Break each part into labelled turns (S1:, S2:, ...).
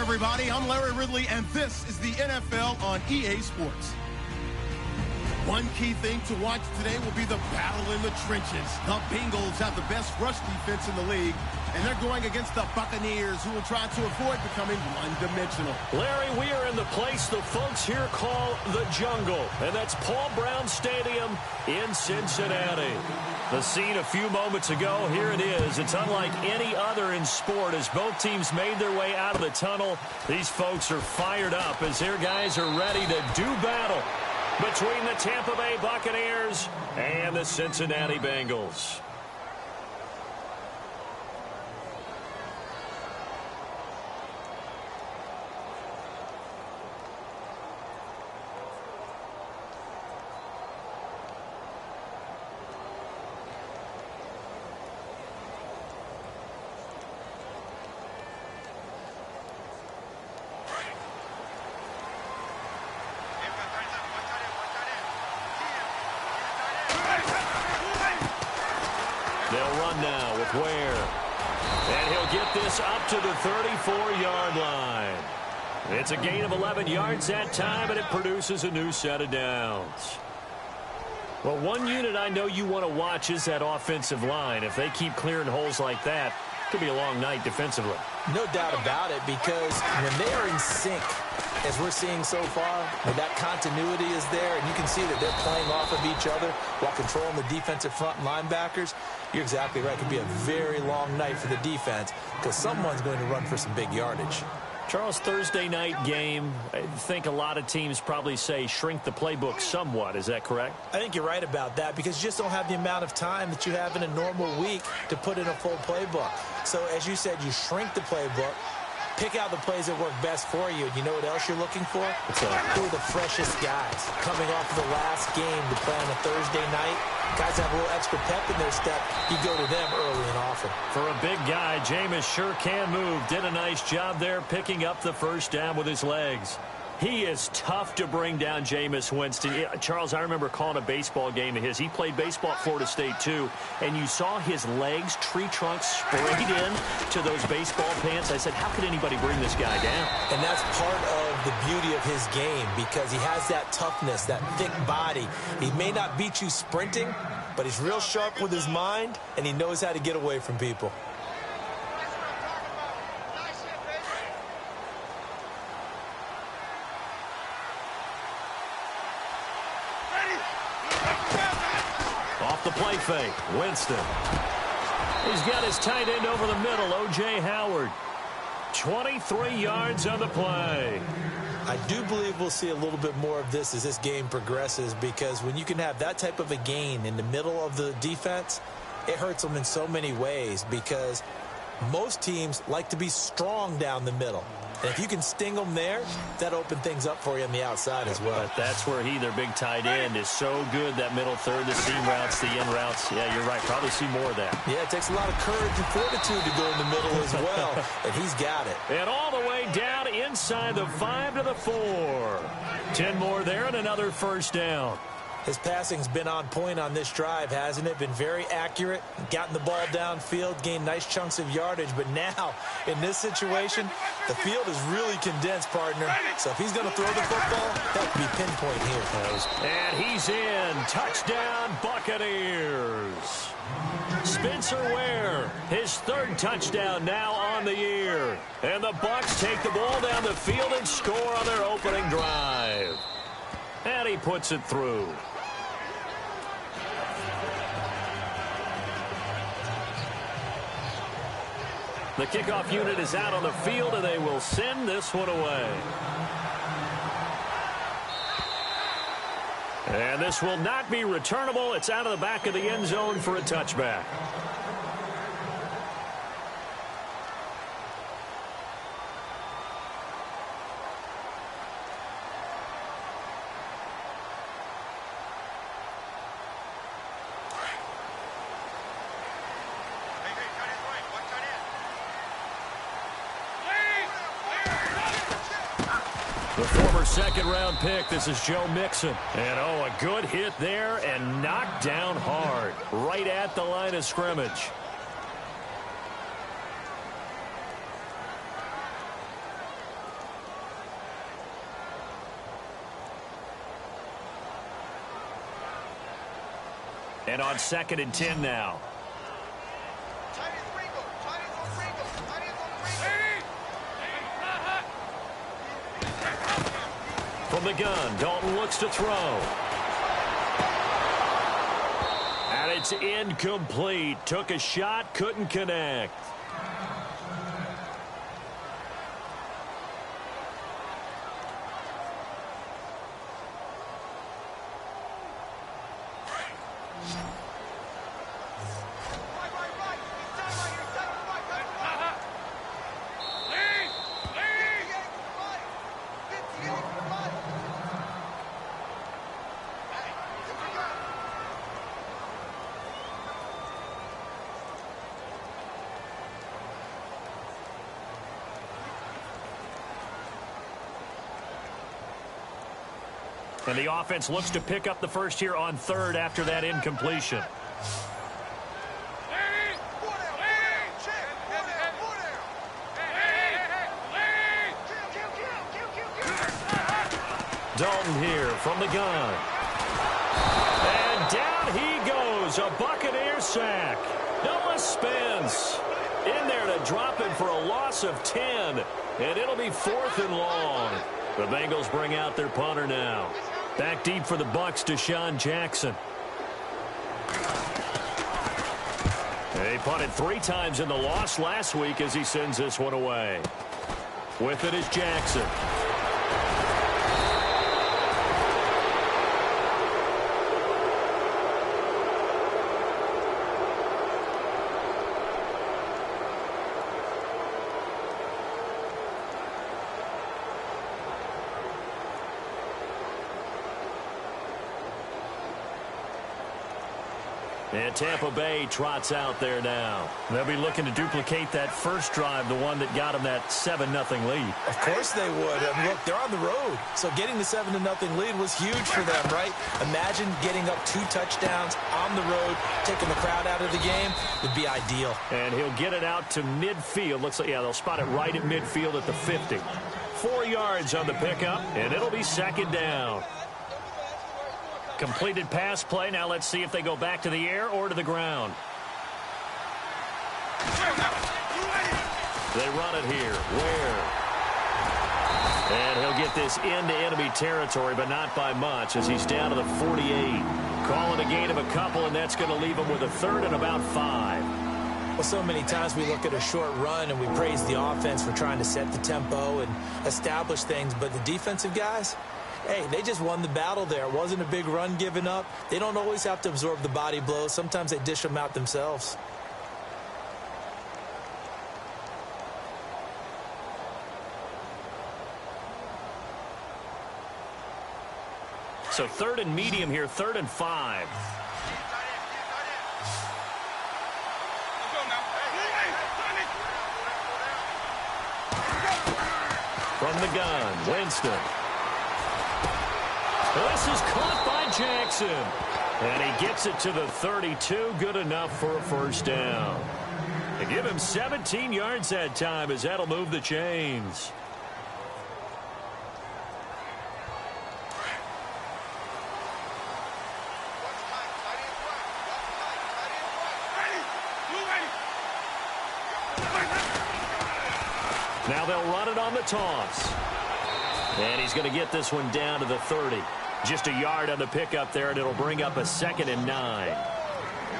S1: everybody. I'm Larry Ridley, and this is the NFL on EA Sports. One key thing to watch today will be the battle in the trenches. The Bengals have the best rush defense in the league, and they're going against the Buccaneers, who will try to avoid becoming one-dimensional.
S2: Larry, we are in the place the folks here call the jungle, and that's Paul Brown Stadium in Cincinnati. The scene a few moments ago, here it is. It's unlike any other in sport as both teams made their way out of the tunnel. These folks are fired up as their guys are ready to do battle between the Tampa Bay Buccaneers and the Cincinnati Bengals. They'll run now with Ware. And he'll get this up to the 34-yard line. It's a gain of 11 yards that time, and it produces a new set of downs. Well, one unit I know you want to watch is that offensive line. If they keep clearing holes like that, it could be a long night defensively.
S3: No doubt about it, because when they are in sync, as we're seeing so far, when that continuity is there, and you can see that they're playing off of each other while controlling the defensive front linebackers, you're exactly right. It could be a very long night for the defense because someone's going to run for some big yardage.
S2: Charles, Thursday night game, I think a lot of teams probably say shrink the playbook somewhat. Is that correct?
S3: I think you're right about that because you just don't have the amount of time that you have in a normal week to put in a full playbook. So, as you said, you shrink the playbook, pick out the plays that work best for you. You know what else you're looking for? Who are the freshest guys coming off of the last game to play on a Thursday night? Guys have a little extra pep in their step. You go to them early and often.
S2: For a big guy, Jameis sure can move. Did a nice job there picking up the first down with his legs. He is tough to bring down, Jameis Winston. Charles, I remember calling a baseball game of his. He played baseball at Florida State, too, and you saw his legs, tree trunks sprayed in to those baseball pants. I said, how could anybody bring this guy down?
S3: And that's part of the beauty of his game because he has that toughness, that thick body. He may not beat you sprinting, but he's real sharp with his mind, and he knows how to get away from people.
S2: The play fake, Winston. He's got his tight end over the middle, O.J. Howard. 23 yards on the play.
S3: I do believe we'll see a little bit more of this as this game progresses because when you can have that type of a gain in the middle of the defense, it hurts them in so many ways because most teams like to be strong down the middle. And if you can sting them there, that opens things up for you on the outside as well.
S2: But that's where their big tight end, is so good, that middle third, the seam routes, the in routes. Yeah, you're right. Probably see more of that.
S3: Yeah, it takes a lot of courage and fortitude to go in the middle as well. And he's got it.
S2: And all the way down inside the 5 to the 4. 10 more there and another first down.
S3: His passing's been on point on this drive, hasn't it? Been very accurate, gotten the ball downfield, gained nice chunks of yardage. But now, in this situation, the field is really condensed, partner. So if he's going to throw the football, that could be pinpoint here.
S2: And he's in. Touchdown, Buccaneers. Spencer Ware, his third touchdown now on the year. And the Bucs take the ball down the field and score on their opening drive. And he puts it through. The kickoff unit is out on the field, and they will send this one away. And this will not be returnable. It's out of the back of the end zone for a touchback. The former second-round pick, this is Joe Mixon. And, a good hit there and knocked down hard, right at the line of scrimmage. And on 2nd and 10 now. From the gun, Dalton looks to throw. And it's incomplete. Took a shot, couldn't connect. And the offense looks to pick up the first here on 3rd after that incompletion. Dalton here from the gun. And down he goes. A Buccaneer sack. Noah Spence in there to drop him for a loss of 10. And it'll be 4th and long. The Bengals bring out their punter now. Back deep for the Bucs, Deshaun Jackson. They punted 3 times in the loss last week as he sends this one away. With it is Jackson. And Tampa Bay trots out there now. They'll be looking to duplicate that first drive, the one that got them that 7-0 lead.
S3: Of course they would. I mean, look, they're on the road. So getting the 7-0 lead was huge for them, right? Imagine getting up 2 touchdowns on the road, taking the crowd out of the game. Would be ideal.
S2: And he'll get it out to midfield. Looks like, yeah, they'll spot it right at midfield at the 50. 4 yards on the pickup, and it'll be 2nd down. Completed pass play. Now let's see if they go back to the air or to the ground. They run it here. Ware. And he'll get this into enemy territory, but not by much as he's down to the 48. Calling a gain of a couple, and that's going to leave him with a 3rd and about 5.
S3: Well, so many times we look at a short run and we praise the offense for trying to set the tempo and establish things, but the defensive guys, hey, they just won the battle there. It wasn't a big run given up. They don't always have to absorb the body blows. Sometimes they dish them out themselves.
S2: So 3rd and medium here, 3rd and 5. From the gun, Winston. This is caught by Jackson. And he gets it to the 32. Good enough for a 1st down. They give him 17 yards that time as that'll move the chains. Now they'll run it on the toss. And he's going to get this one down to the 30. Just a yard on the pickup there, and it'll bring up a 2nd and 9.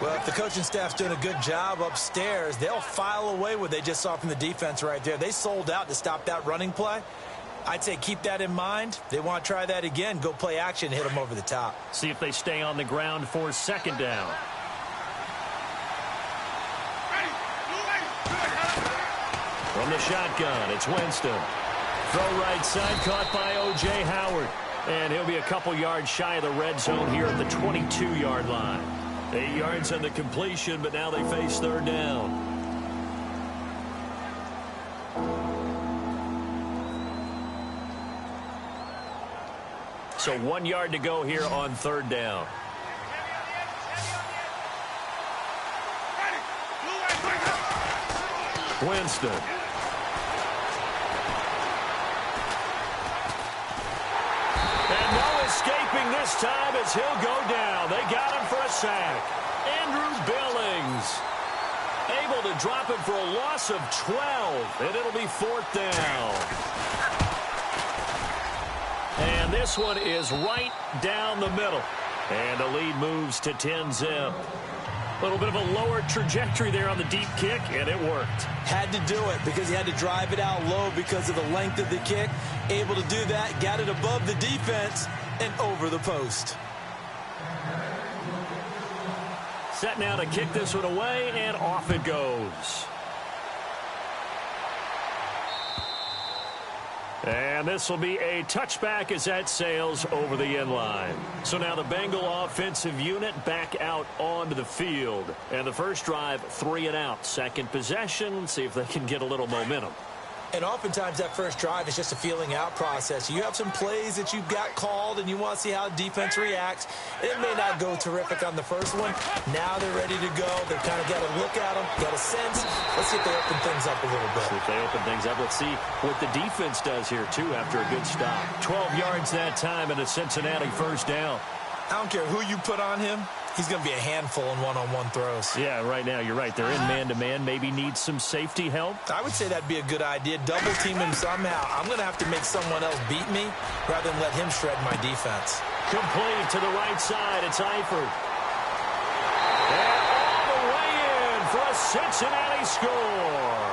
S3: Well, if the coaching staff's doing a good job upstairs, they'll file away what they just saw from the defense right there. They sold out to stop that running play. I'd say keep that in mind. They want to try that again. Go play action, hit them over the top.
S2: See if they stay on the ground for 2nd down. From the shotgun, it's Winston. Throw right side, caught by O.J. Howard. And he'll be a couple yards shy of the red zone here at the 22-yard line. 8 yards on the completion, but now they face 3rd down. So 1 yard to go here on 3rd down. Winston. And no escaping this time as he'll go down. They got him for a sack. Andrew Billings able to drop it for a loss of 12, and it'll be 4th down. And this one is right down the middle. And the lead moves to 10-zip. A little bit of a lower trajectory there on the deep kick, and it worked.
S3: Had to do it because he had to drive it out low because of the length of the kick. Able to do that, got it above the defense and over the post.
S2: Set now to kick this one away, and off it goes. And this will be a touchback as that sails over the end line. So now the Bengal offensive unit back out onto the field. And the first drive, 3 and out. Second possession, see if they can get a little momentum.
S3: And oftentimes that first drive is just a feeling out process. You have some plays that you've got called and you want to see how defense reacts. It may not go terrific on the first one. Now they're ready to go. They've kind of got to look at them, got a sense. Let's see if they open things up a little bit.
S2: See if they open things up. Let's see what the defense does here, too, after a good stop. 12 yards that time and a Cincinnati first down.
S3: I don't care who you put on him. He's going to be a handful in one-on-one throws.
S2: Yeah, right now, you're right. They're in man-to-man. Maybe needs some safety help.
S3: I would say that'd be a good idea. Double team him somehow. I'm going to have to make someone else beat me rather than let him shred my defense.
S2: Complete to the right side. It's Eifert. And all the way in for a Cincinnati score.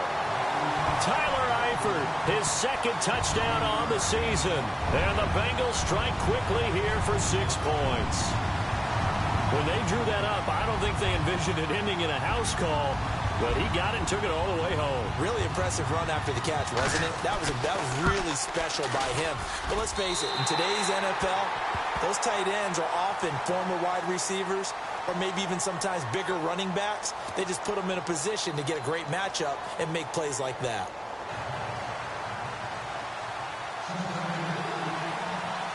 S2: Tyler Eifert, his second touchdown on the season. And the Bengals strike quickly here for 6 points. When they drew that up, I don't think they envisioned it ending in a house call, but he got it and took it all the way home.
S3: Really impressive run after the catch, wasn't it? That was really special by him. But let's face it, in today's NFL, those tight ends are often former wide receivers or maybe even sometimes bigger running backs. They just put them in a position to get a great matchup and make plays like that.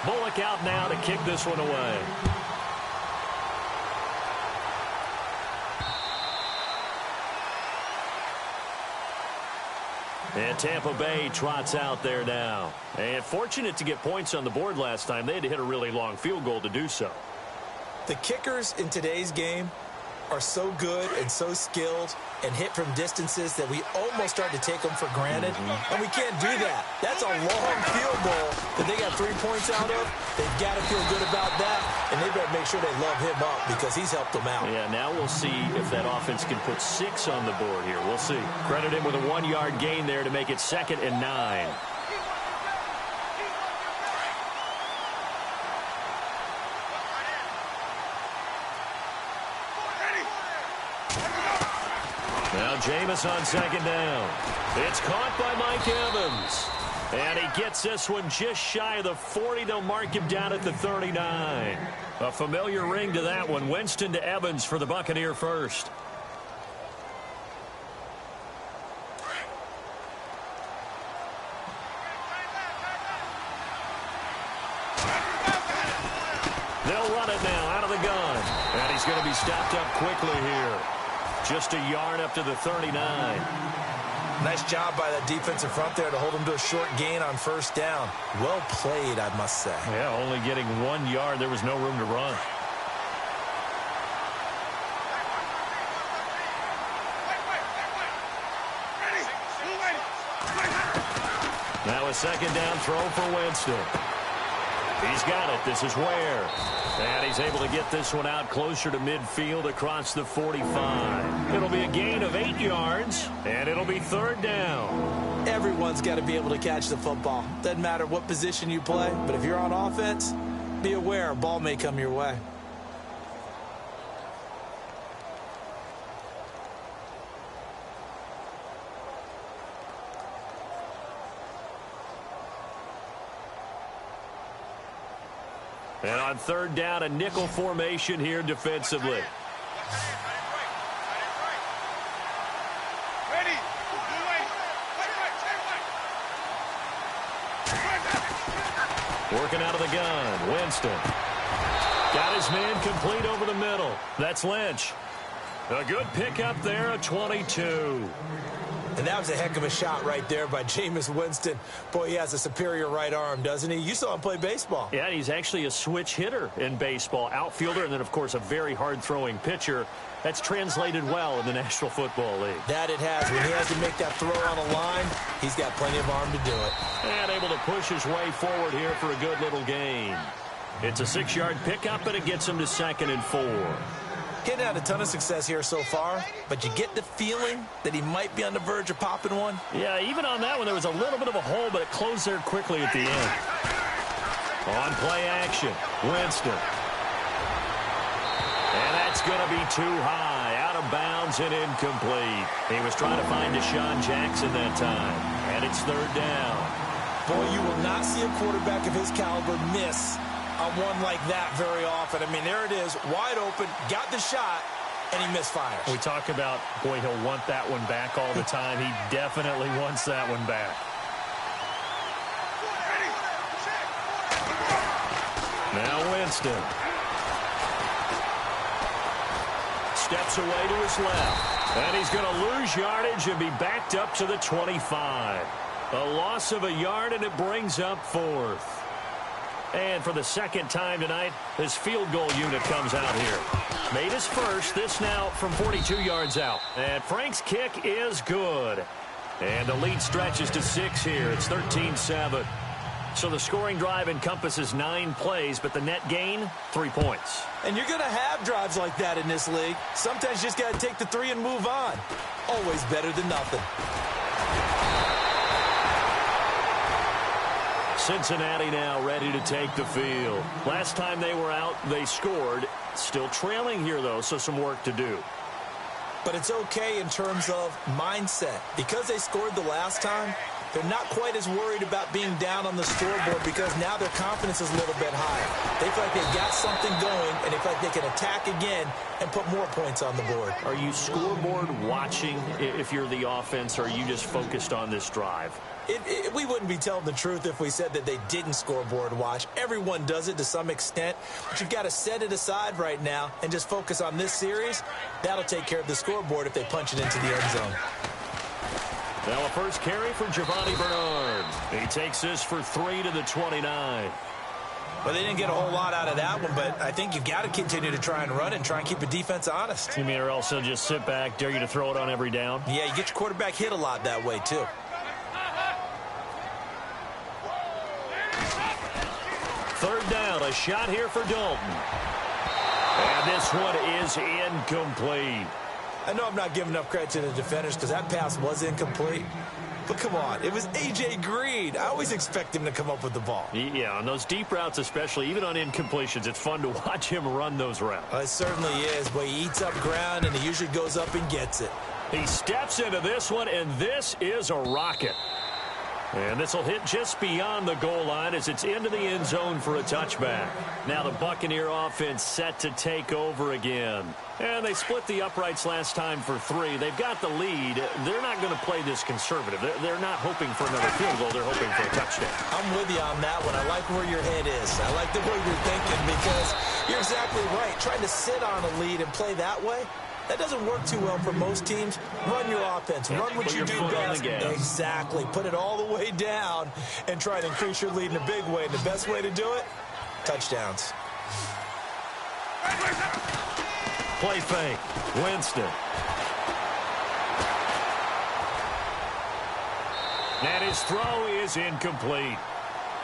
S2: Bullock out now to kick this one away. And Tampa Bay trots out there now. And fortunate to get points on the board last time. They had to hit a really long field goal to do so.
S3: The kickers in today's game are so good and so skilled and hit from distances that we almost start to take them for granted. And we can't do that. That's a long field goal that they got 3 points out of. They've got to feel good about that, and they better make sure they love him up because he's helped them out.
S2: Yeah, now we'll see if that offense can put 6 on the board here. We'll see. Credit him with a 1-yard gain there to make it 2nd and 9. Now Jameis on 2nd down. It's caught by Mike Evans. And he gets this one just shy of the 40. They'll mark him down at the 39. A familiar ring to that one. Winston to Evans for the Buccaneer first. They'll run it now out of the gun. And he's going to be stopped up quickly here. Just a yard up to the 39.
S3: Nice job by that defensive front there to hold him to a short gain on first down. Well played, I must say.
S2: Yeah, only getting 1 yard. There was no room to run. Now a 2nd down throw for Winston. He's got it. This is Ware. And he's able to get this one out closer to midfield across the 45. It'll be a gain of 8 yards, and it'll be 3rd down.
S3: Everyone's got to be able to catch the football. Doesn't matter what position you play, but if you're on offense, be aware a ball may come your way.
S2: And on 3rd down, a nickel formation here defensively. Working out of the gun, Winston. Got his man complete over the middle. That's Lynch. A good pickup there, a 22.
S3: And that was a heck of a shot right there by Jameis Winston. Boy, he has a superior right arm, doesn't he? You saw him play baseball.
S2: Yeah, he's actually a switch hitter in baseball. Outfielder, and then, of course, a very hard-throwing pitcher. That's translated well in the National Football League.
S3: That it has. When he has to make that throw on a line, he's got plenty of arm to do it.
S2: And able to push his way forward here for a good little gain. It's a 6-yard pickup, and it gets him to 2nd and 4.
S3: He hadn't had a ton of success here so far, but you get the feeling that he might be on the verge of popping one.
S2: Yeah, even on that one, there was a little bit of a hole, but it closed there quickly at the end. On play action, Winston. And that's going to be too high, out of bounds and incomplete. He was trying to find Deshaun Jackson that time, and it's 3rd down.
S3: Boy, you will not see a quarterback of his caliber miss on one like that very often. I mean, there it is, wide open, got the shot, and he misfires.
S2: We talk about, boy, he'll want that one back all the time. He definitely wants that one back. Now Winston. Steps away to his left. And he's going to lose yardage and be backed up to the 25. A loss of a yard, and it brings up 4th. And for the 2nd time tonight, his field goal unit comes out here. Made his first, this now from 42 yards out. And Frank's kick is good. And the lead stretches to 6 here. It's 13-7. So the scoring drive encompasses 9 plays, but the net gain, 3 points.
S3: And you're going to have drives like that in this league. Sometimes you just got to take the 3 and move on. Always better than nothing.
S2: Cincinnati now ready to take the field. Last time they were out, they scored. Still trailing here, though, so some work to do.
S3: But it's okay in terms of mindset. Because they scored the last time, they're not quite as worried about being down on the scoreboard because now their confidence is a little bit higher. They feel like they've got something going, and they feel like they can attack again and put more points on the board.
S2: Are you scoreboard watching if you're the offense, or are you just focused on this drive?
S3: We wouldn't be telling the truth if we said that they didn't scoreboard watch. Everyone does it to some extent, but you've got to set it aside right now and just focus on this series. That'll take care of the scoreboard if they punch it into the end zone.
S2: Now a first carry for Giovanni Bernard. He takes this for 3 to the 29.
S3: Well, they didn't get a whole lot out of that one, but I think you've got to continue to try and run and try and keep the defense honest.
S2: You mean or else they'll just sit back, dare you to throw it on every down?
S3: Yeah, you get your quarterback hit a lot that way, too.
S2: Third down, a shot here for Dalton. And this one is incomplete.
S3: I know I'm not giving enough credit to the defenders because that pass was incomplete. But come on, it was A.J. Green. I always expect him to come up with the ball.
S2: Yeah, on those deep routes especially, even on incompletions, it's fun to watch him run those routes.
S3: It certainly is, but he eats up ground and he usually goes up and gets it.
S2: He steps into this one, and this is a rocket. And this will hit just beyond the goal line as it's into the end zone for a touchback. Now the Buccaneer offense set to take over again. And they split the uprights last time for 3. They've got the lead. They're not going to play this conservative. They're not hoping for another field goal. They're hoping for a touchdown.
S3: I'm with you on that one. I like where your head is. I like the way you're thinking because you're exactly right. Trying to sit on a lead and play that way, that doesn't work too well for most teams. Run your offense. Run what you do best. Exactly. Put it all the way down and try to increase your lead in a big way. And the best way to do it, touchdowns.
S2: Play fake. Winston. And his throw is incomplete.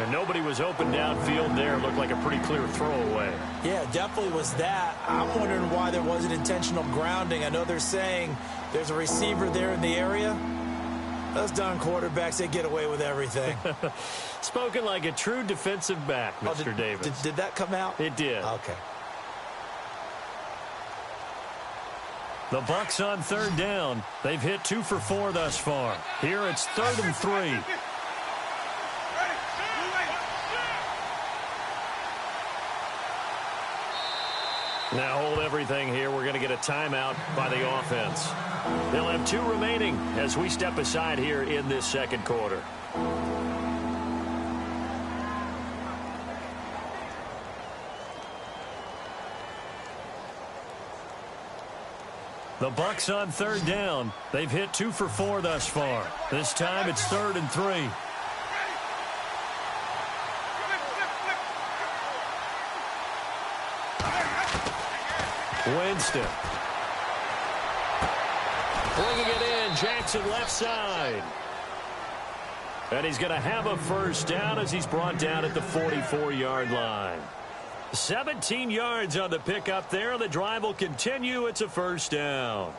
S2: And nobody was open downfield there. Looked like a pretty clear throwaway.
S3: Yeah, definitely was that. I'm wondering why there wasn't intentional grounding. I know they're saying there's a receiver there in the area. Those darn quarterbacks, they get away with everything.
S2: Spoken like a true defensive back, Mr. Davis.
S3: Did that come out?
S2: It did.
S3: Okay.
S2: The Bucs on third down. They've hit 2 for 4 thus far. Here it's 3rd and 3. Now hold everything here. We're going to get a timeout by the offense. They'll have 2 remaining as we step aside here in this second quarter. The Bucs on third down. They've hit 2 for 4 thus far. This time it's 3rd and 3. Winston. Bringing it in. Jackson left side. And he's going to have a first down as he's brought down at the 44-yard line. 17 yards on the pickup there. The drive will continue. It's a first down.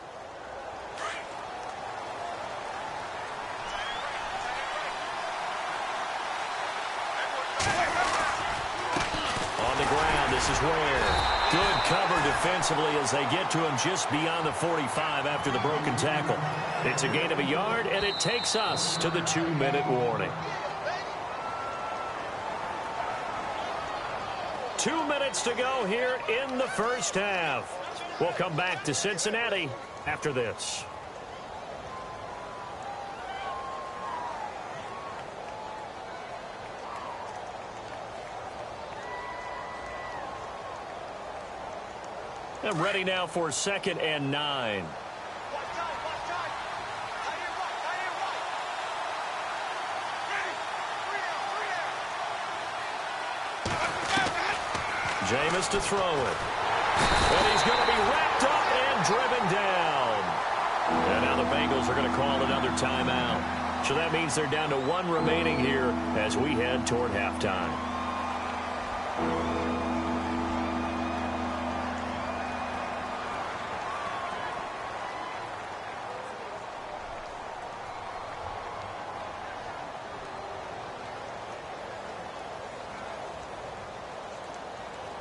S2: On the ground, this is Ware. Good cover defensively as they get to him just beyond the 45 after the broken tackle. It's a gain of a yard, and it takes us to the 2-minute warning. 2 minutes to go here in the first half. We'll come back to Cincinnati after this. And ready now for 2nd and 9. Jameis to throw it. And he's going to be wrapped up and driven down. And now the Bengals are going to call another timeout. So that means they're down to 1 remaining here as we head toward halftime.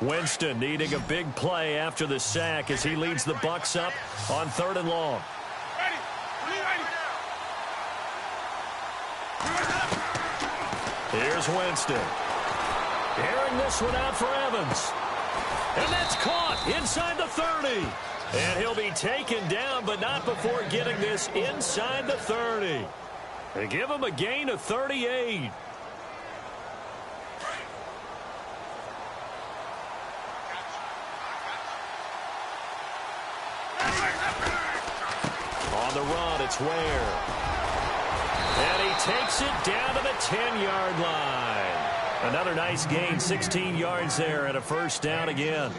S2: Winston needing a big play after the sack as he leads the Bucs up on 3rd and long. Here's Winston. Airing this one out for Evans. And that's caught inside the 30. And he'll be taken down, but not before getting this inside the 30. They give him a gain of 38. On the run, it's Ware. And he takes it down to the 10-yard line. Another nice gain, 16 yards there, and a first down again.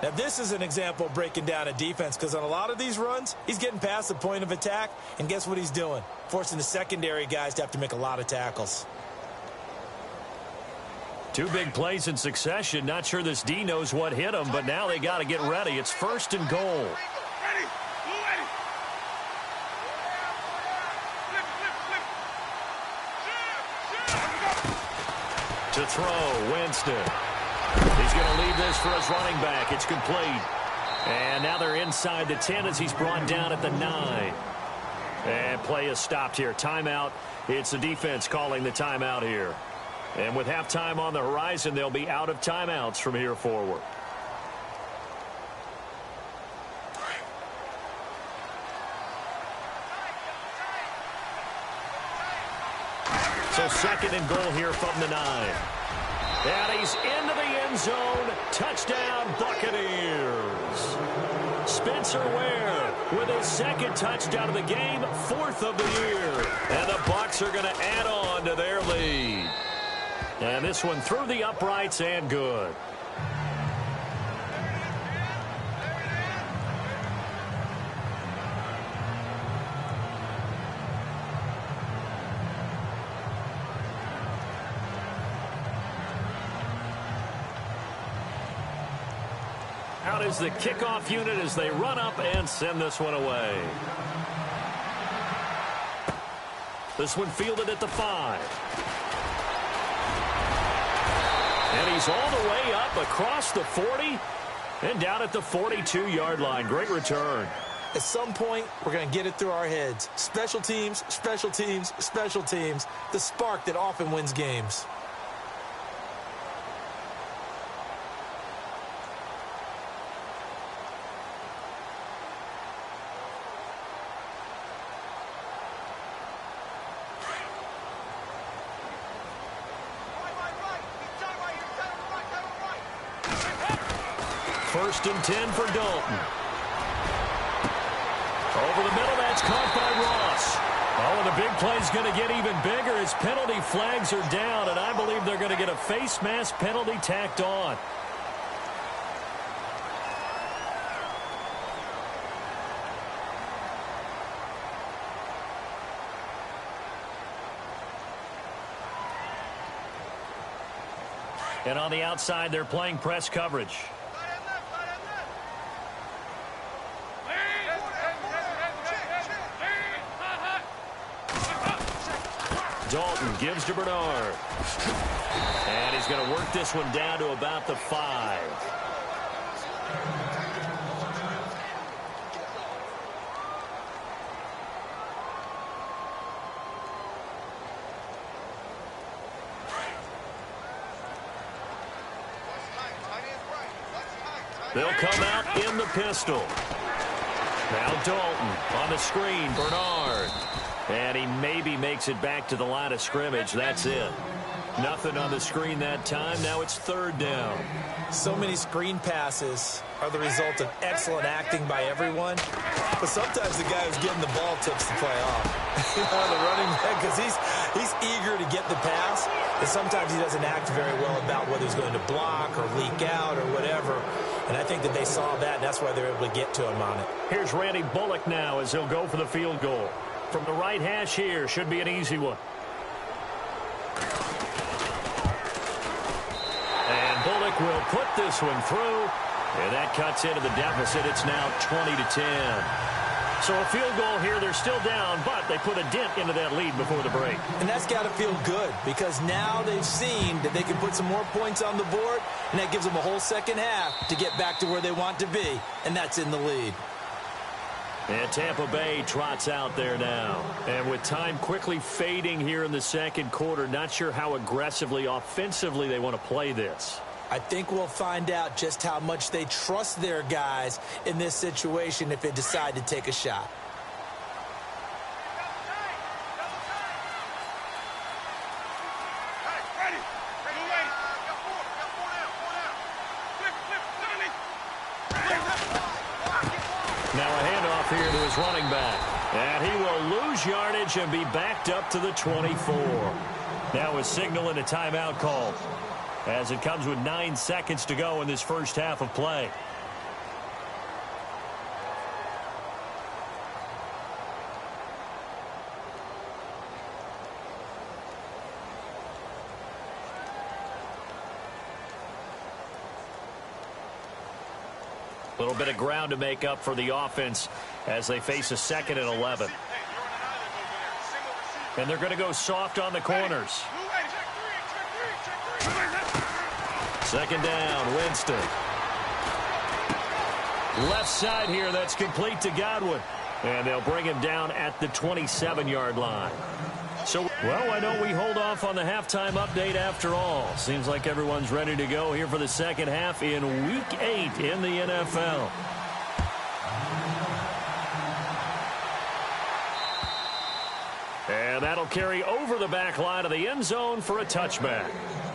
S3: Now, this is an example of breaking down a defense, because on a lot of these runs, he's getting past the point of attack, and guess what he's doing? Forcing the secondary guys to have to make a lot of tackles.
S2: 2 big plays in succession. Not sure this D knows what hit him, but now they got to get ready. It's 1st and goal. To throw, Winston. He's going to leave this for his running back. It's complete. And now they're inside the 10 as he's brought down at the 9. And play is stopped here. Timeout. It's the defense calling the timeout here. And with halftime on the horizon, they'll be out of timeouts from here forward. So 2nd and goal here from the 9. And he's into the end zone. Touchdown, Buccaneers. Spencer Ware with his 2nd touchdown of the game, 4th of the year. And the Bucs are going to add on to their lead. And this one through the uprights and good. Out is the kickoff unit as they run up and send this one away. This one fielded at the 5. And he's all the way up across the 40 and down at the 42-yard line. Great return.
S3: At some point, we're going to get it through our heads. Special teams, special teams, special teams. The spark that often wins games. First and 10 for Dalton.
S2: over the middle. That's caught by Ross. Oh, and the big play's going to get even bigger as penalty flags are down, and I believe they're going to get a face mask penalty tacked on. And on the outside, they're playing press coverage. Dalton gives to Bernard. And he's going to work this one down to about the 5. They'll come out in the pistol. Now Dalton on the screen. Bernard. And he maybe makes it back to the line of scrimmage. That's it. Nothing on the screen that time. Now it's 3rd down.
S3: So many screen passes are the result of excellent acting by everyone. But sometimes the guy who's getting the ball tips the play off. The running back, because he's eager to get the pass. And sometimes he doesn't act very well about whether he's going to block or leak out or whatever. And I think that they saw that, and that's why they're able to get to him on it.
S2: Here's Randy Bullock now as he'll go for the field goal. From the right hash here, should be an easy one. And Bullock will put this one through, and that cuts into the deficit. It's now 20-10. So a field goal here, they're still down, but they put a dent into that lead before the break.
S3: And that's got to feel good, because now they've seen that they can put some more points on the board, and that gives them a whole second half to get back to where they want to be, and that's in the lead.
S2: And Tampa Bay trots out there now. And with time quickly fading here in the second quarter, not sure how aggressively, offensively they want to play this.
S3: I think we'll find out just how much they trust their guys in this situation if they decide to take a shot.
S2: Now a handoff here to his running back. And he will lose yardage and be backed up to the 24. Now a signal and a timeout call, as it comes with 9 seconds to go in this first half of play. A little bit of ground to make up for the offense as they face a 2nd and 11. And they're going to go soft on the corners. 2nd down, Winston. Left side here, that's complete to Godwin. And they'll bring him down at the 27-yard line. So, well, why don't we hold off on the halftime update after all? Seems like everyone's ready to go here for the second half in Week 8 in the NFL. And that'll carry over the back line of the end zone for a touchback.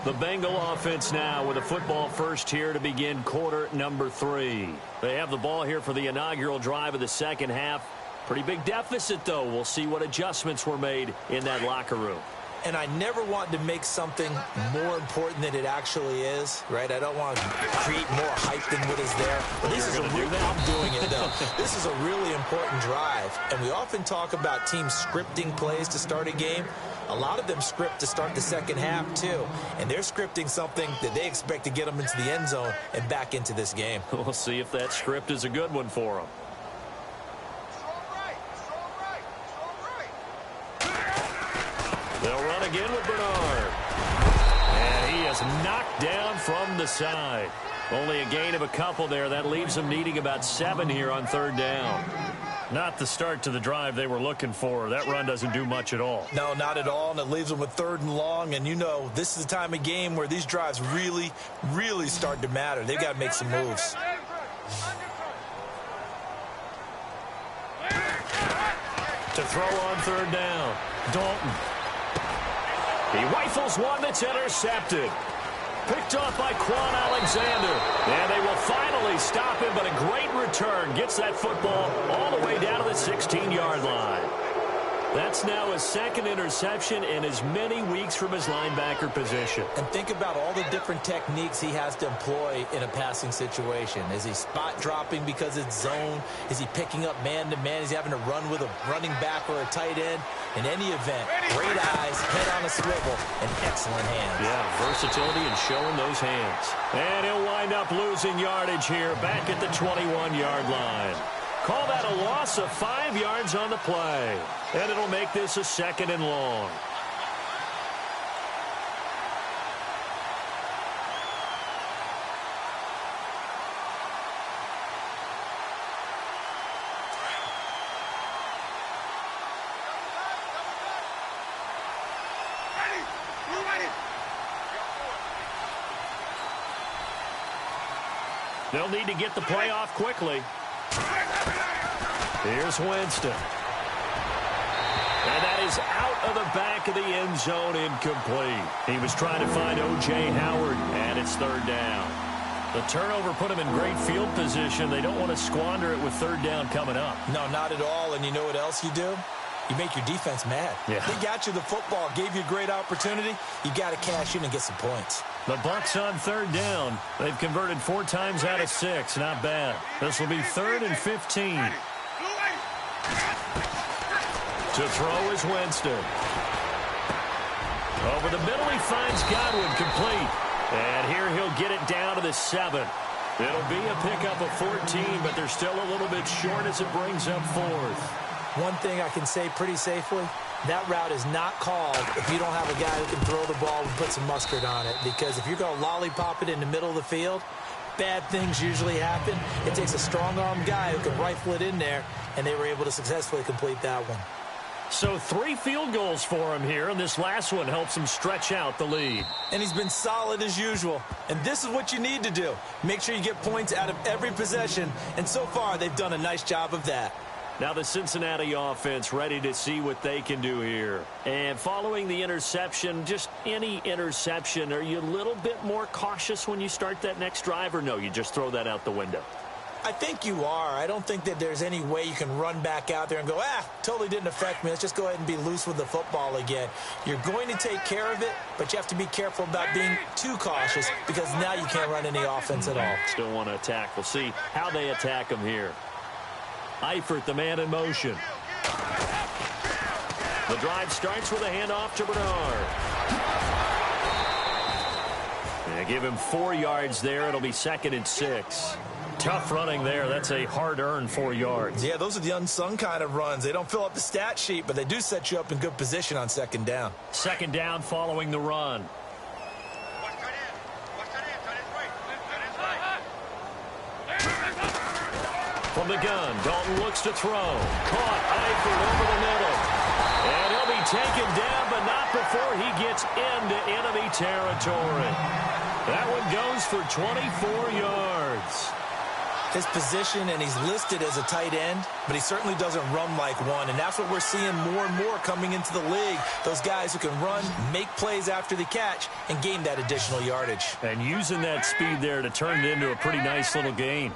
S2: The Bengal offense now with a football first here to begin quarter number 3. They have the ball here for the inaugural drive of the second half. Pretty big deficit, though. We'll see what adjustments were made in that locker room.
S3: And I never want to make something more important than it actually is, right? I don't want to create more hype than what is there. But this is a real, I'm doing it, though. This is a really important drive. And we often talk about teams scripting plays to start a game. A lot of them script to start the second half, too. And they're scripting something that they expect to get them into the end zone and back into this game.
S2: We'll see if that script is a good one for them. They'll run again with Bernard. And he is knocked down from the side. Only a gain of a couple there. That leaves them needing about 7 here on 3rd down. Not the start to the drive they were looking for. That run doesn't do much at all.
S3: No, not at all, and it leaves them with 3rd and long. And, you know, this is the time of game where these drives really, really start to matter. They've got to make some moves.
S2: To throw on 3rd down, Dalton. He rifles one that's intercepted. Picked off by Quan Alexander. And they will finally stop him, but a great return. Gets that football all the way down to the 16-yard line. That's now his second interception in as many weeks from his linebacker position.
S3: And think about all the different techniques he has to employ in a passing situation. Is he spot dropping because it's zone? Is he picking up man-to-man? Is he having to run with a running back or a tight end? In any event, great eyes, head on a swivel, and excellent hands.
S2: Yeah, versatility and showing those hands. And he'll wind up losing yardage here back at the 21-yard line. Call that a loss of 5 yards on the play. And it'll make this a 2nd and long. They'll need to get the play off quickly. Here's Winston. And that is out of the back of the end zone, incomplete. He was trying to find O.J. Howard, and it's 3rd down. The turnover put him in great field position. They don't want to squander it with 3rd down coming up.
S3: No, not at all. And you know what else you do? You make your defense mad.
S2: Yeah.
S3: They got you the football, gave you a great opportunity. You got to cash in and get some points.
S2: The Bucs on 3rd down. They've converted 4 times out of 6. Not bad. This will be 3rd and 15. To throw is Winston. Over the middle, he finds Godwin, complete. And here he'll get it down to the 7. It'll be a pickup of 14, but they're still a little bit short as it brings up 4th.
S3: One thing I can say pretty safely, that route is not called if you don't have a guy who can throw the ball and put some mustard on it. Because if you're going to lollipop it in the middle of the field, bad things usually happen. It takes a strong-arm guy who can rifle it in there, and they were able to successfully complete that one.
S2: So 3 field goals for him here, and this last one helps him stretch out the lead.
S3: And he's been solid as usual. And this is what you need to do. Make sure you get points out of every possession, and so far they've done a nice job of that.
S2: Now the Cincinnati offense ready to see what they can do here. And following the interception, just any interception, are you a little bit more cautious when you start that next drive, or no, you just throw that out the window?
S3: I think you are. I don't think that there's any way you can run back out there and go, totally didn't affect me. Let's just go ahead and be loose with the football again. You're going to take care of it, but you have to be careful about being too cautious because now you can't run any offense at all.
S2: Still want to attack. We'll see how they attack him here. Eifert, the man in motion. The drive starts with a handoff to Bernard. They give him 4 yards there. It'll be 2nd and 6. Tough running there. That's a hard-earned 4 yards.
S3: Yeah, those are the unsung kind of runs. They don't fill up the stat sheet, but they do set you up in good position on 2nd down.
S2: 2nd down following the run. From the gun, Dalton looks to throw. Caught, Eifert over the middle. And he'll be taken down, but not before he gets into enemy territory. That one goes for 24 yards.
S3: His position, and he's listed as a tight end, but he certainly doesn't run like one, and that's what we're seeing more and more coming into the league. Those guys who can run, make plays after the catch, and gain that additional yardage.
S2: And using that speed there to turn it into a pretty nice little gain.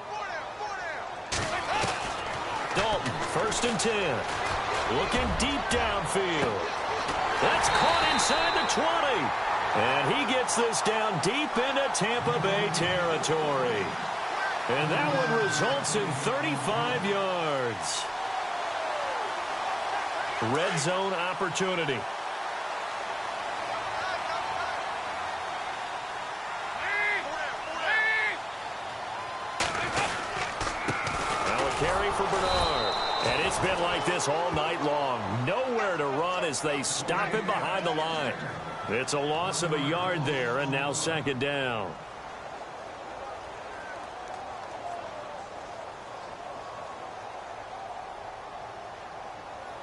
S2: Dalton, 1st and 10. Looking deep downfield. That's caught inside the 20. And he gets this down deep into Tampa Bay territory. And that one results in 35 yards. Red zone opportunity. Now a carry for Bernard. And it's been like this all night long. Nowhere to run as they stop him behind the line. It's a loss of a yard there, and now 2nd down.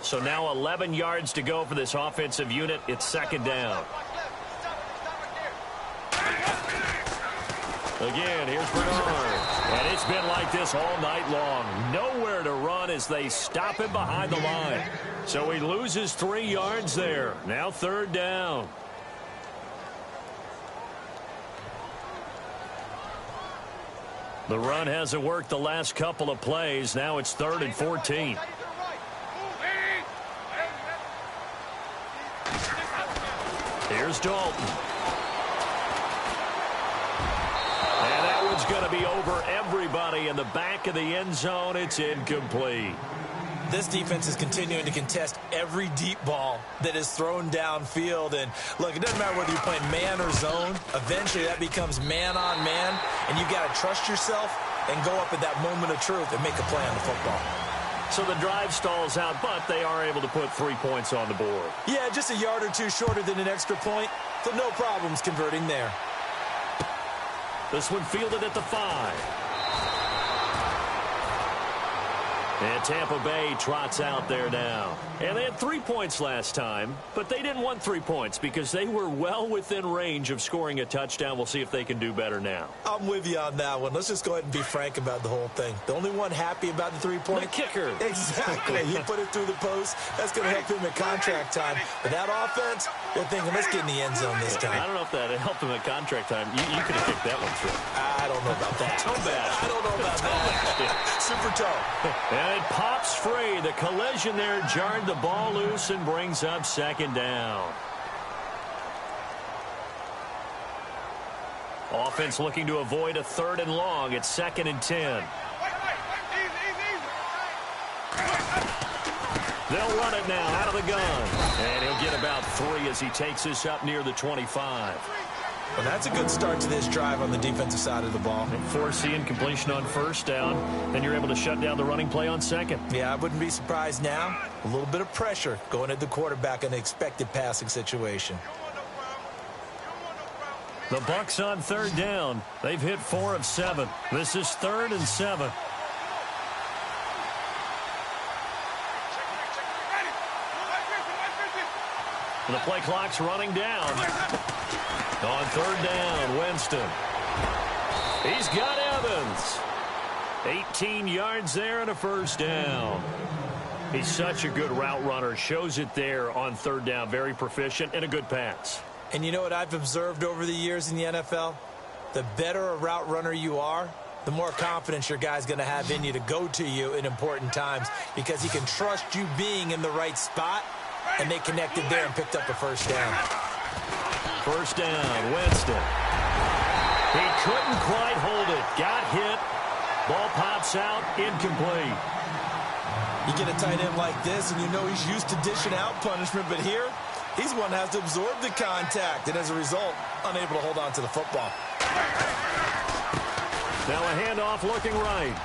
S2: So now 11 yards to go for this offensive unit. It's 2nd down. Again, here's Bernard. And it's been like this all night long. Nowhere to run as they stop him behind the line. So he loses 3 yards there. Now 3rd down. The run hasn't worked the last couple of plays. Now it's 3rd and 14. Here's Dalton. And that one's going to be over everybody in the back of the end zone. It's incomplete.
S3: This defense is continuing to contest every deep ball that is thrown downfield. And, look, it doesn't matter whether you're playing man or zone. Eventually, that becomes man on man. And you've got to trust yourself and go up at that moment of truth and make a play on the football.
S2: So the drive stalls out, but they are able to put 3 points on the board.
S3: Yeah, just a yard or two shorter than an extra point. So no problems converting there.
S2: This one fielded at the 5. And Tampa Bay trots out there now. And they had 3 points last time, but they didn't want 3 points because they were well within range of scoring a touchdown. We'll see if they can do better now.
S3: I'm with you on that one. Let's just go ahead and be frank about the whole thing. The only one happy about the 3 point?
S2: The kicker.
S3: Exactly. He put it through the post. That's going to help him at contract time. But that offense, they're thinking, let's get in the end zone this time.
S2: I don't know if that helped him at contract time. You could have kicked that one through.
S3: I don't know about that.
S2: Toe bash.
S3: I don't know about that. Super toe.
S2: And it pops free. The collision there jarred the ball loose and brings up 2nd down. Offense looking to avoid a 3rd and long. It's 2nd and 10. They'll run it now out of the gun. And he'll get about 3 as he takes this up near the 25.
S3: Well, that's a good start to this drive on the defensive side of the ball.
S2: And forcing completion on 1st down. Then you're able to shut down the running play on 2nd.
S3: Yeah, I wouldn't be surprised now. A little bit of pressure going at the quarterback in an expected passing situation.
S2: The Bucs on 3rd down. They've hit 4 of 7. This is 3rd and 7. The play clock's running down. On 3rd down, Winston. He's got Evans. 18 yards there and a 1st down. He's such a good route runner. Shows it there on 3rd down. Very proficient and a good pass.
S3: And you know what I've observed over the years in the NFL? The better a route runner you are, the more confidence your guy's going to have in you to go to you in important times because he can trust you being in the right spot, and they connected there and picked up a 1st down.
S2: 1st down, Winston. He couldn't quite hold it. Got hit. Ball pops out, incomplete.
S3: You get a tight end like this, and you know he's used to dishing out punishment, but here, he's one that has to absorb the contact, and as a result, unable to hold on to the football.
S2: Now a handoff looking right.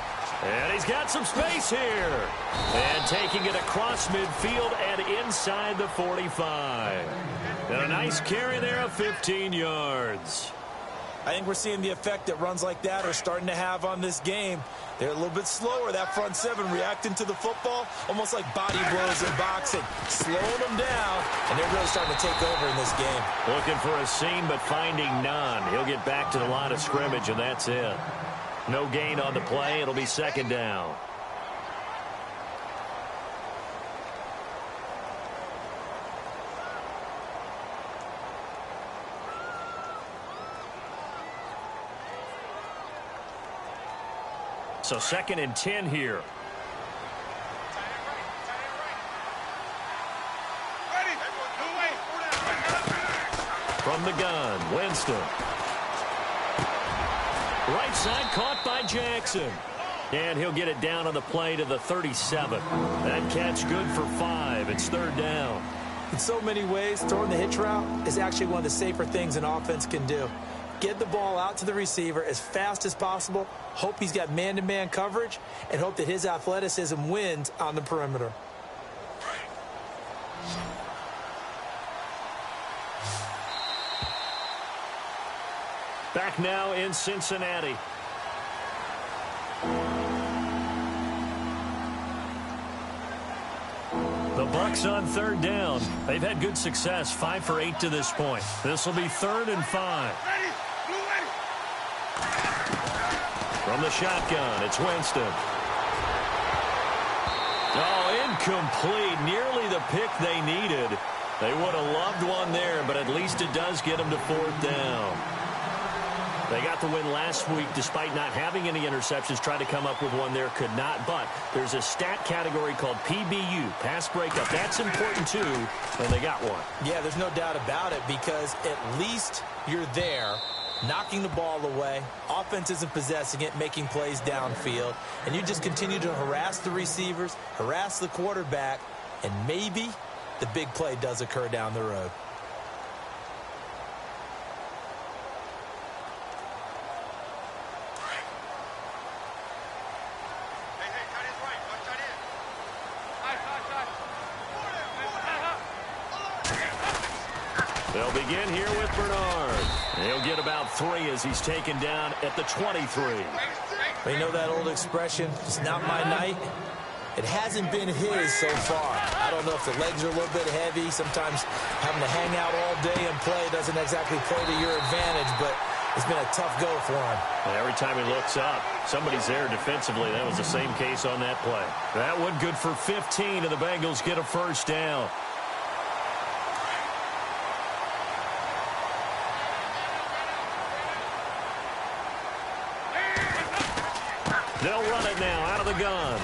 S2: And he's got some space here. And taking it across midfield and inside the 45. And a nice carry there of 15 yards.
S3: I think we're seeing the effect that runs like that are starting to have on this game. They're a little bit slower, that front 7 reacting to the football, almost like body blows in boxing, slowing them down, and they're really starting to take over in this game.
S2: Looking for a seam, but finding none. He'll get back to the line of scrimmage, and that's it. No gain on the play. It'll be 2nd down. So 2nd and 10 here. From the gun, Winston. Right side caught by Jackson. And he'll get it down on the play to the 37. That catch good for 5. It's 3rd down.
S3: In so many ways, throwing the hitch route is actually one of the safer things an offense can do. Get the ball out to the receiver as fast as possible, hope he's got man-to-man coverage, and hope that his athleticism wins on the perimeter.
S2: Back now in Cincinnati. The Bucs on 3rd down. They've had good success, 5 for 8 to this point. This will be 3rd and 5. From the shotgun, it's Winston. Oh, incomplete. Nearly the pick they needed. They would have loved one there, but at least it does get them to 4th down. They got the win last week despite not having any interceptions. Tried to come up with one there, could not. But there's a stat category called PBU, pass breakup. That's important too, and they got one.
S3: Yeah, there's no doubt about it, because at least you're there, knocking the ball away. Offense isn't possessing it, making plays downfield. And you just continue to harass the receivers, harass the quarterback, and maybe the big play does occur down the road.
S2: They'll begin here with Bernard. He'll get about 3 as he's taken down at the 23.
S3: But you know that old expression, it's not my night? It hasn't been his so far. I don't know if the legs are a little bit heavy. Sometimes having to hang out all day and play doesn't exactly play to your advantage, but it's been a tough go for him.
S2: And every time he looks up, somebody's there defensively. That was the same case on that play. That one good for 15, and the Bengals get a first down. They'll run it now out of the gun.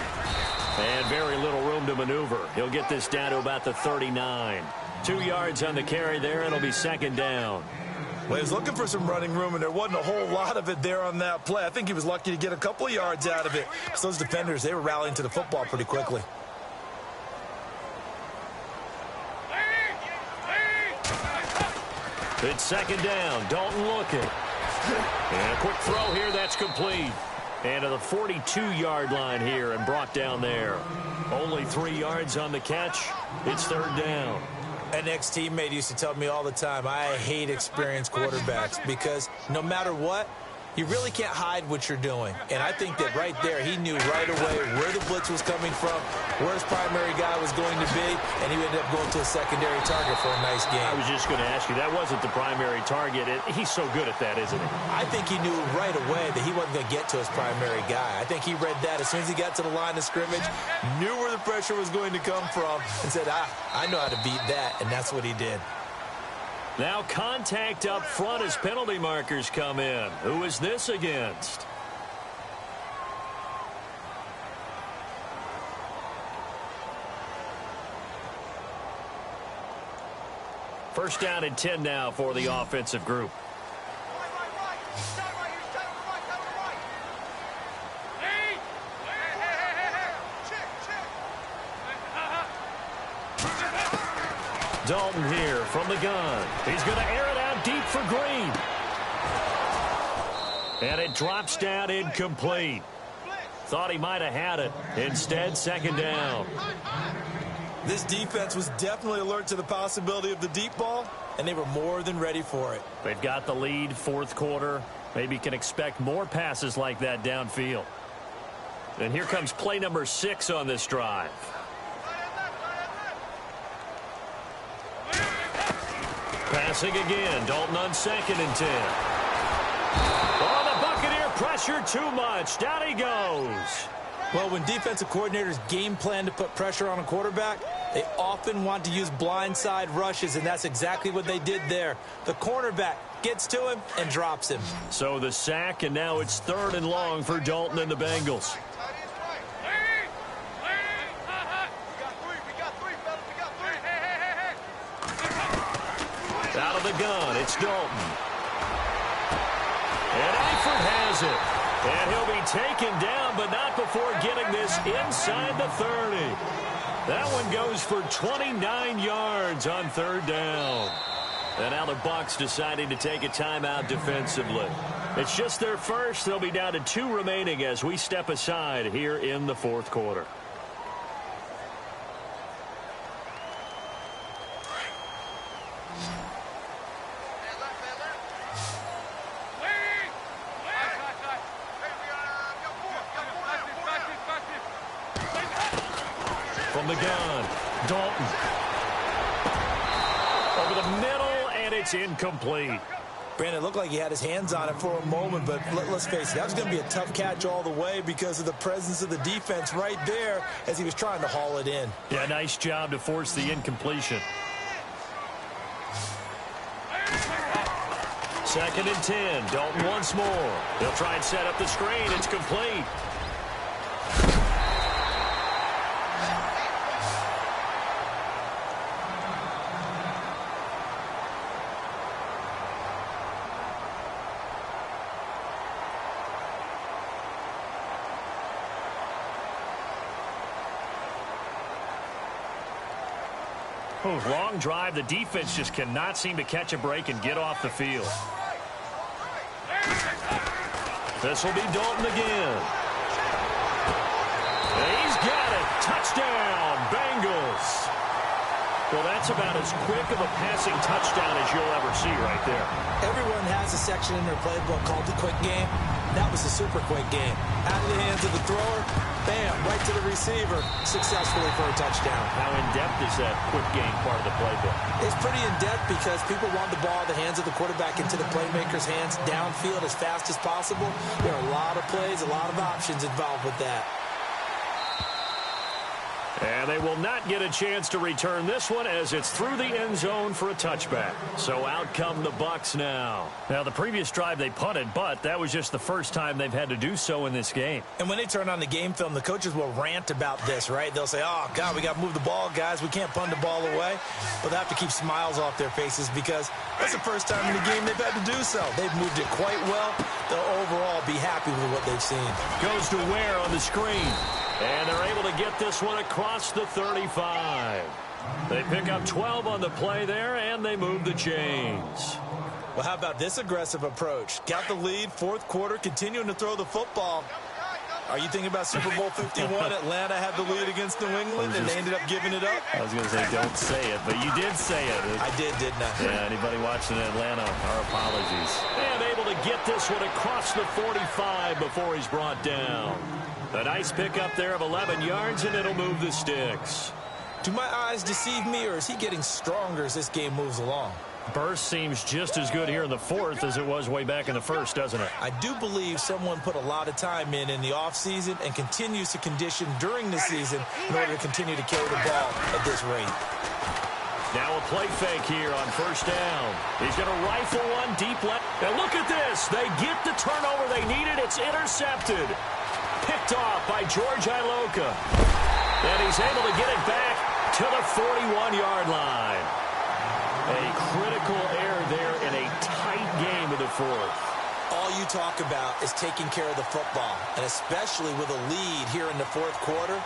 S2: And very little room to maneuver. He'll get this down to about the 39. 2 yards on the carry there, and it'll be second down.
S3: Well, he was looking for some running room, and there wasn't a whole lot of it there on that play. I think he was lucky to get a couple of yards out of it. So those defenders, they were rallying to the football pretty quickly.
S2: It's second down. Dalton looking. And a quick throw here. That's complete. And to the 42-yard line here and brought down there. Only 3 yards on the catch. It's third down.
S3: An ex-teammate used to tell me all the time, I hate experienced quarterbacks, because no matter what, you really can't hide what you're doing. And I think that right there, he knew right away where the blitz was coming from, where his primary guy was going to be, and he ended up going to a secondary target for a nice game.
S2: I was just going to ask you, that wasn't the primary target. He's so good at that, isn't he?
S3: I think he knew right away that he wasn't going to get to his primary guy. I think he read that as soon as he got to the line of scrimmage, knew where the pressure was going to come from, and said, I know how to beat that, and that's what he did.
S2: Now contact up front as penalty markers come in. Who is this against? First down and 10 now for the offensive group. Dalton here from the gun. He's going to air it out deep for Green. And it drops down incomplete. Thought he might have had it. Instead, second down.
S3: This defense was definitely alert to the possibility of the deep ball, and they were more than ready for it.
S2: They've got the lead, fourth quarter. Maybe can expect more passes like that downfield. And here comes play number 6 on this drive. Passing again. Dalton on second and 10. Oh, the Buccaneer pressure too much. Down he goes.
S3: Well, when defensive coordinators game plan to put pressure on a quarterback, they often want to use blindside rushes, and that's exactly what they did there. The cornerback gets to him and drops him.
S2: So the sack, and now it's third and long for Dalton and the Bengals. Out of the gun, it's Dalton. And Eifert has it. And he'll be taken down, but not before getting this inside the 30. That one goes for 29 yards on third down. And now the Bucs deciding to take a timeout defensively. It's just their first. They'll be down to 2 remaining as we step aside here in the fourth quarter. From the gun, Dalton. Over the middle, and it's incomplete.
S3: Brandon, it looked like he had his hands on it for a moment, but let's face it, that was going to be a tough catch all the way because of the presence of the defense right there as he was trying to haul it in.
S2: Yeah, nice job to force the incompletion. 2nd and 10. Dalton once more. They'll try and set up the screen. It's complete. Long drive. The defense just cannot seem to catch a break and get off the field. This will be Dalton again. He's got it. Touchdown, Bengals. Well, that's about as quick of a passing touchdown as you'll ever see right there.
S3: Everyone has a section in their playbook called the quick game. That was a super quick game. Out of the hands of the thrower, bam, right to the receiver, successfully for a touchdown.
S2: How in-depth is that quick game part of the playbook?
S3: It's pretty in-depth because people want the ball in the hands of the quarterback into the playmaker's hands downfield as fast as possible. There are a lot of plays, a lot of options involved with that.
S2: And they will not get a chance to return this one as it's through the end zone for a touchback. So out come the Bucs now. Now, the previous drive they punted, but that was just the first time they've had to do so in this game.
S3: And when they turn on the game film, the coaches will rant about this, right? They'll say, oh, God, we got to move the ball, guys. We can't punt the ball away. But they have to keep smiles off their faces because that's the first time in the game they've had to do so. They've moved it quite well. They'll overall be happy with what they've seen.
S2: Goes to Ware on the screen. And they're able to get this one across the 35. They pick up 12 on the play there, and they move the chains.
S3: Well, how about this aggressive approach? Got the lead, fourth quarter, continuing to throw the football. Are you thinking about Super Bowl 51? Atlanta had the lead against New England, and they ended up giving it up?
S2: I was going to say, don't say it, but you did say it.
S3: I did, didn't I?
S2: Yeah, anybody watching Atlanta, our apologies. And able to get this one across the 45 before he's brought down. A nice pickup there of 11 yards, and it'll move the sticks.
S3: Do my eyes deceive me, or is he getting stronger as this game moves along?
S2: Burst seems just as good here in the fourth as it was way back in the first, doesn't it?
S3: I do believe someone put a lot of time in the offseason and continues to condition during the season in order to continue to carry the ball at this rate.
S2: Now a play fake here on first down. He's going to rifle one deep left. And look at this. They get the turnover they needed. It's intercepted. Picked off by George Iloka. And he's able to get it back to the 41-yard line. A critical error there in a tight game of the fourth.
S3: All you talk about is taking care of the football, and especially with a lead here in the fourth quarter,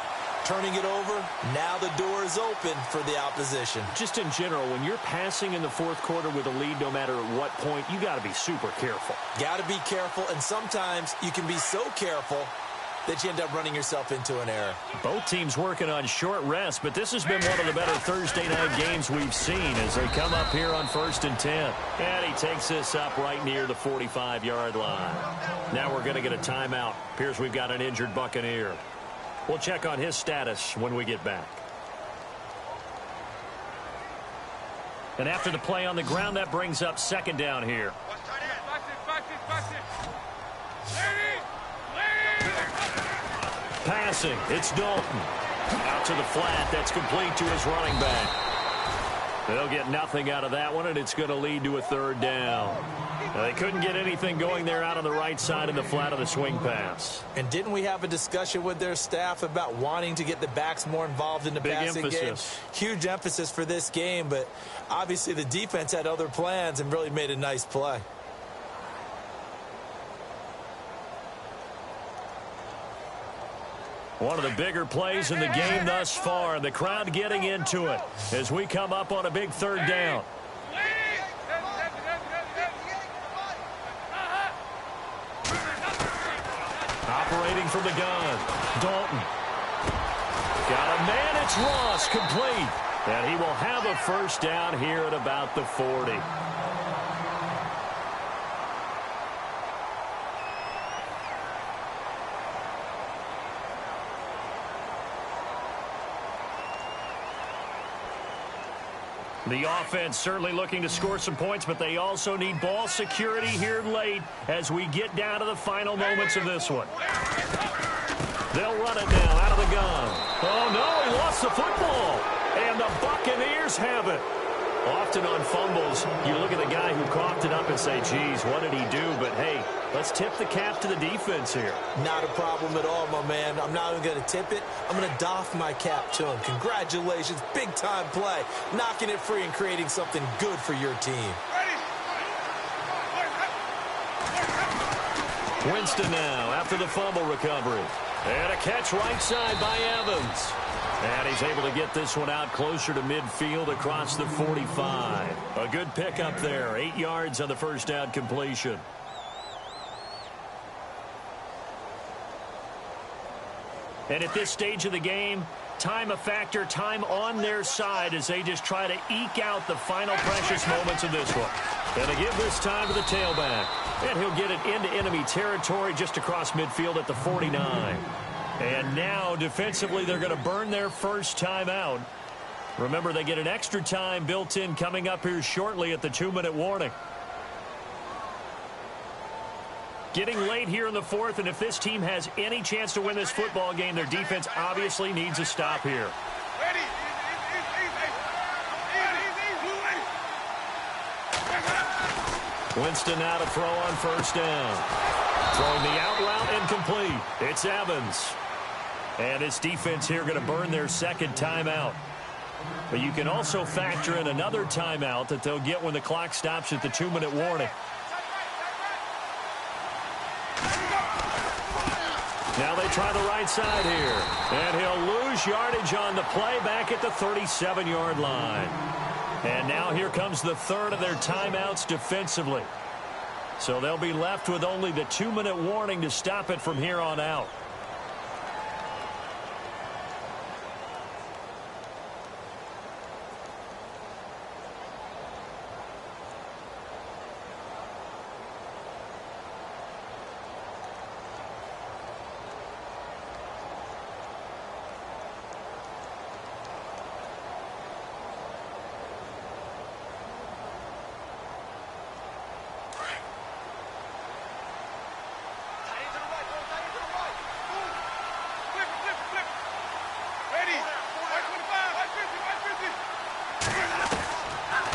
S3: turning it over, now the door is open for the opposition.
S2: Just in general, when you're passing in the fourth quarter with a lead, no matter at what point, you got to be super careful.
S3: Got to be careful, and sometimes you can be so careful that you end up running yourself into an error.
S2: Both teams working on short rest, but this has been one of the better Thursday night games we've seen as they come up here on 1st and 10. And he takes this up right near the 45-yard line. Now we're going to get a timeout. Appears we've got an injured Buccaneer. We'll check on his status when we get back. And after the play on the ground, that brings up second down here. Passing, it's Dalton. Out to the flat, that's complete to his running back. They'll get nothing out of that one, and it's going to lead to a third down. They couldn't get anything going there out on the right side in the flat of the swing pass.
S3: And didn't we have a discussion with their staff about wanting to get the backs more involved in the passing game? Huge emphasis for this game, but obviously the defense had other plans and really made a nice play.
S2: One of the bigger plays in the game thus far. The crowd getting into it as we come up on a big third down. Operating from the gun. Dalton. Got a man. It's Ross, complete. And he will have a first down here at about the 40. The offense certainly looking to score some points, but they also need ball security here late as we get down to the final moments of this one. They'll run it now out of the gun. Oh, no, he lost the football. And the Buccaneers have it. Often on fumbles, you look at the guy who coughed it up and say, geez, what did he do? But, hey, let's tip the cap to the defense here.
S3: Not a problem at all, my man. I'm not even going to tip it. I'm going to doff my cap to him. Congratulations. Big-time play. Knocking it free and creating something good for your team.
S2: Winston now after the fumble recovery. And a catch right side by Evans. And he's able to get this one out closer to midfield across the 45. A good pickup there. 8 yards on the first down completion. And at this stage of the game, time a factor, time on their side as they just try to eke out the final precious moments of this one. And they give this time to the tailback. And he'll get it into enemy territory just across midfield at the 49. And now, defensively, they're going to burn their first timeout. Remember, they get an extra time built in coming up here shortly at the 2-minute warning. Getting late here in the fourth, and if this team has any chance to win this football game, their defense obviously needs a stop here. Winston now to throw on first down. Throwing the out route and complete. It's Evans. And this defense here going to burn their second timeout. But you can also factor in another timeout that they'll get when the clock stops at the 2-minute warning. Now they try the right side here. And he'll lose yardage on the play back at the 37-yard line. And now here comes the third of their timeouts defensively. So they'll be left with only the 2-minute warning to stop it from here on out.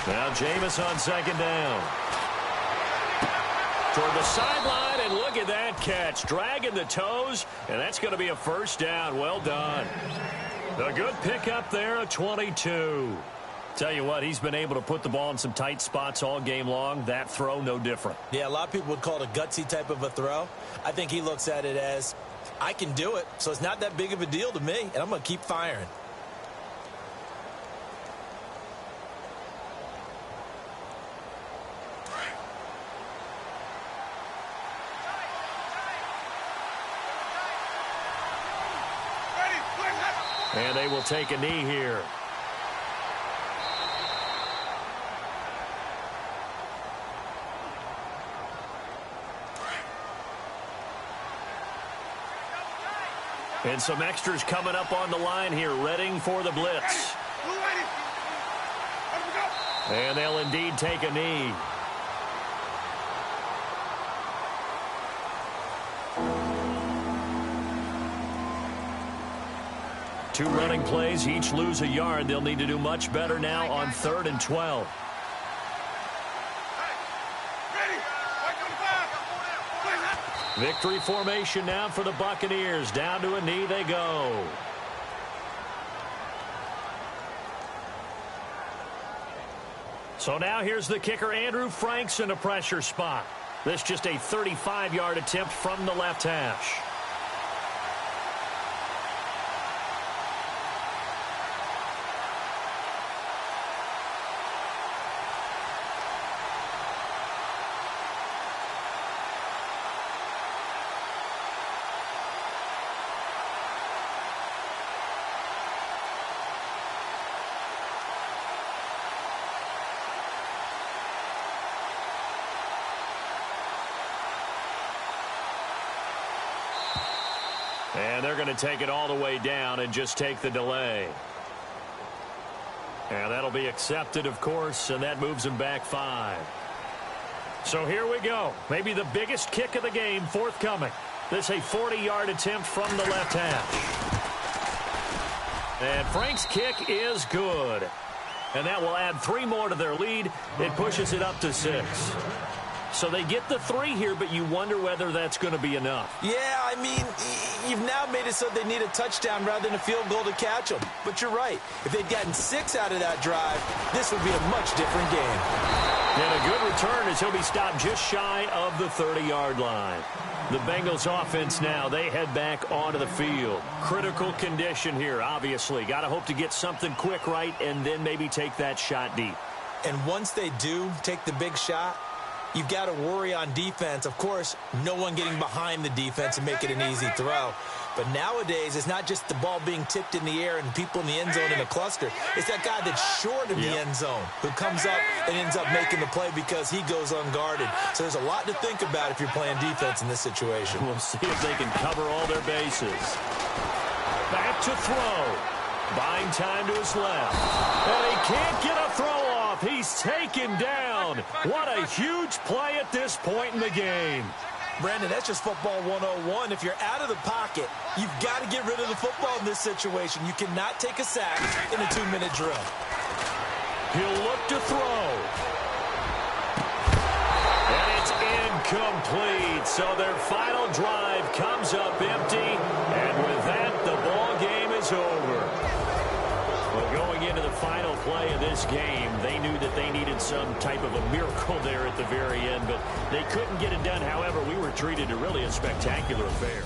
S2: Now Jameis on second down. Toward the sideline, and look at that catch. Dragging the toes, and that's going to be a first down. Well done. A good pickup there at 22. Tell you what, he's been able to put the ball in some tight spots all game long. That throw, no different.
S3: Yeah, a lot of people would call it a gutsy type of a throw. I think he looks at it as, I can do it, so it's not that big of a deal to me, and I'm going to keep firing.
S2: And they will take a knee here. And some extras coming up on the line here, readying for the blitz. And they'll indeed take a knee. Two running plays, each lose a yard. They'll need to do much better now on 3rd and 12. Victory formation now for the Buccaneers. Down to a knee they go. So now here's the kicker, Andrew Franks, in a pressure spot. This just a 35-yard attempt from the left hash. And they're going to take it all the way down and just take the delay. And that'll be accepted, of course, and that moves them back 5. So here we go. Maybe the biggest kick of the game forthcoming. This a 40-yard attempt from the left hash. And Frank's kick is good. And that will add 3 more to their lead. It pushes it up to 6. So they get the 3 here, but you wonder whether that's going to be enough.
S3: Yeah, I mean, you've now made it so they need a touchdown rather than a field goal to catch them. But you're right. If they'd gotten 6 out of that drive, this would be a much different game.
S2: And a good return as he'll be stopped just shy of the 30-yard line. The Bengals offense now, they head back onto the field. Critical condition here, obviously. Got to hope to get something quick right and then maybe take that shot deep.
S3: And once they do take the big shot, you've got to worry on defense. Of course, no one getting behind the defense and make it an easy throw. But nowadays, it's not just the ball being tipped in the air and people in the end zone in a cluster. It's that guy that's short of the end zone who comes up and ends up making the play because he goes unguarded. So there's a lot to think about if you're playing defense in this situation.
S2: We'll see if they can cover all their bases. Back to throw. Buying time to his left. And he can't get a throw off. He's taken down. What a huge play at this point in the game.
S3: Brandon, that's just football 101. If you're out of the pocket, you've got to get rid of the football in this situation. You cannot take a sack in a 2-minute drill.
S2: He'll look to throw. And it's incomplete. So their final drive comes up empty. And with that, the ball game is over. Well, going into the final play of this game, they knew that they needed some type of a miracle there at the very end, but they couldn't get it done. However, we were treated to really a spectacular affair.